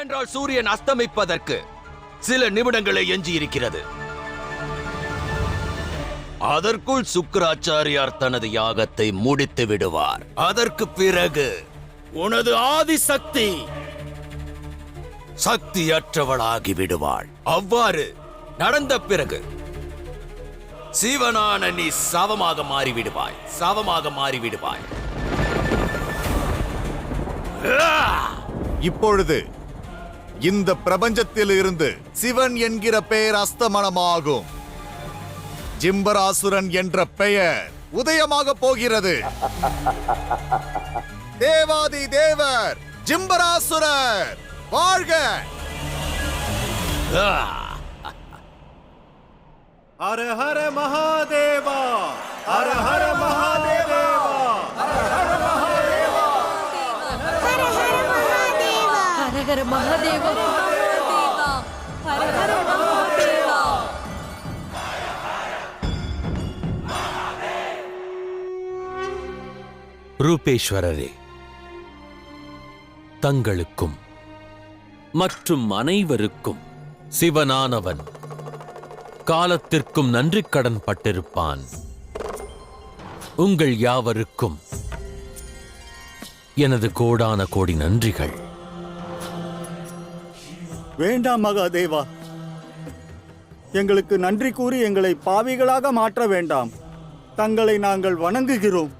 ஏனென்றால் சூரியன் அஸ்தமிப்பதற்கு சில நிமிடங்களே எஞ்சி இருக்கிறது. அதற்குள் சுக்கிராச்சாரியார் தனது யாகத்தை முடித்து விடுவார். அதற்கு பிறகு உனது ஆதிசக்தி சக்தியற்றவளாகி விடுவாள். அவ்வாறு நடந்த பிறகு சிவனான நீ சவமாக மாறிவிடுவாய். இப்பொழுது இந்த பிரபஞ்சத்தில் இருந்து சிவன் என்கிற பெயர் அஸ்தமனமாகும். ஜிம்பராசுரன் என்ற பெயர் உதயமாக போகிறது. தேவாதி தேவர் ஜிம்பராசுரர் வாழ்க! ஹர ஹர மகாதேவா, ஹர ஹர மகாதேவா, ஹர ஹர மகாதேவா, ஹர ஹர மகாதேவா, ஹர ஹர மகாதேவா, ஹர ஹர மகாதேவா. ரூபேஸ்வரரே, தங்களுக்கும் மற்றும் அனைவருக்கும் சிவனானவன் காலத்திற்கும் நன்றி கடன் பட்டிருப்பான். உங்கள் யாவருக்கும் எனது கோடான கோடி நன்றிகள். வேண்டாம் மகாதேவா, எங்களுக்கு நன்றி கூறி எங்களை பாவிகளாக மாற்ற வேண்டாம். தங்களை நாங்கள் வணங்குகிறோம்.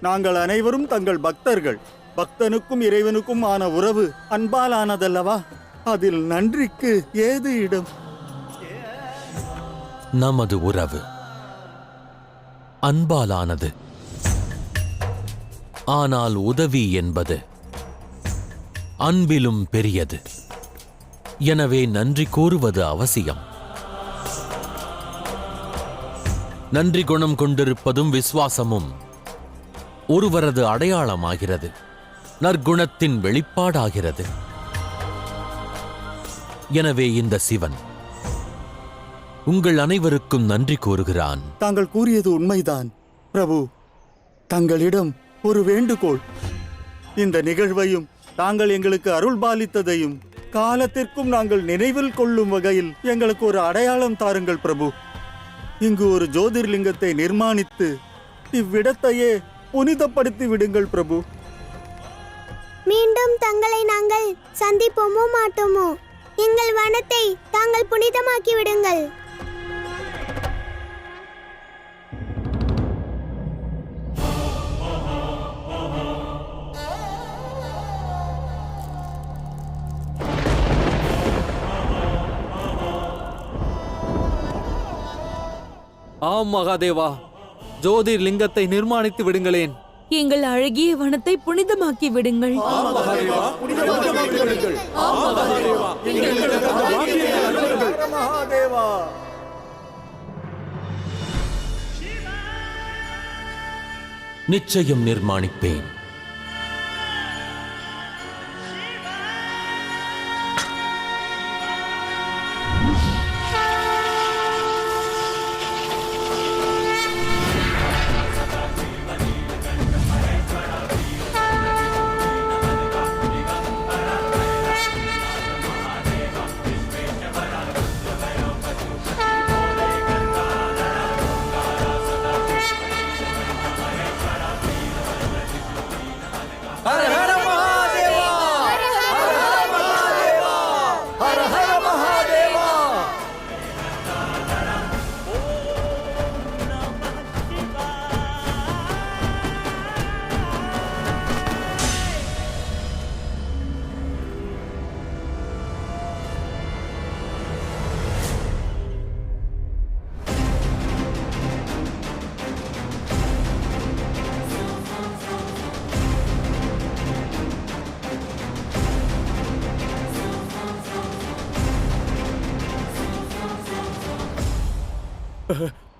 நாங்கள் அனைவரும் தங்கள் பக்தர்கள். பக்தனுக்கும் இறைவனுக்கும் ஆன உறவு அன்பால் ஆனதல்லவா? அதில் நன்றிக்கு ஏது இடம்? நமது உறவு அன்பாலானது. ஆனால் உதவி என்பது அன்பிலும் பெரியது. எனவே நன்றி கூறுவது அவசியம். நன்றி குணம் கொண்டிருப்பதும் விசுவாசமும் ஒருவரது அடையாளமாகிறது, நற்குணத்தின் வெளிப்பாடாகிறது. எனவே இந்த சிவன் உங்கள் அனைவருக்கும் நன்றி கூறுகிறான். தாங்கள் கூறியது உண்மைதான் பிரபு. தங்களிடம் ஒரு வேண்டுகோள். இந்த நிகழ்வையும் தாங்கள் எங்களுக்கு அருள் பாலித்ததையும் காலத்திற்கும் நாங்கள் நினைவில் கொள்ளும் வகையில் எங்களுக்கு ஒரு அடையாளம் தாருங்கள் பிரபு. இங்கு ஒரு ஜோதிர்லிங்கத்தை நிர்மாணித்து இவ்விடத்தையே புனிதப்படுத்தி விடுங்கள் பிரபு. மீண்டும் தங்களை நாங்கள் சந்திப்போமோ மாட்டோமோ, எங்கள் வனத்தை தாங்கள் புனிதமாக்கி விடுங்கள். ஆம் மகாதேவா, ஜோதிர்லிங்கத்தை நிர்மாணித்து விடுங்களேன். எங்கள் அழகிய வனத்தை புனிதமாக்கி விடுங்கள். நிச்சயம் நிர்மாணிப்பேன்.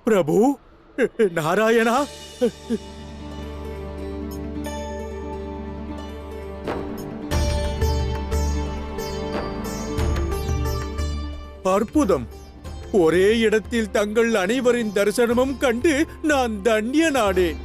பிரபு, நாராயணா, அற்புதம். ஒரே இடத்தில் தங்கள் அனைவரின் தரிசனமும் கண்டு நான் தன்யனானேன்.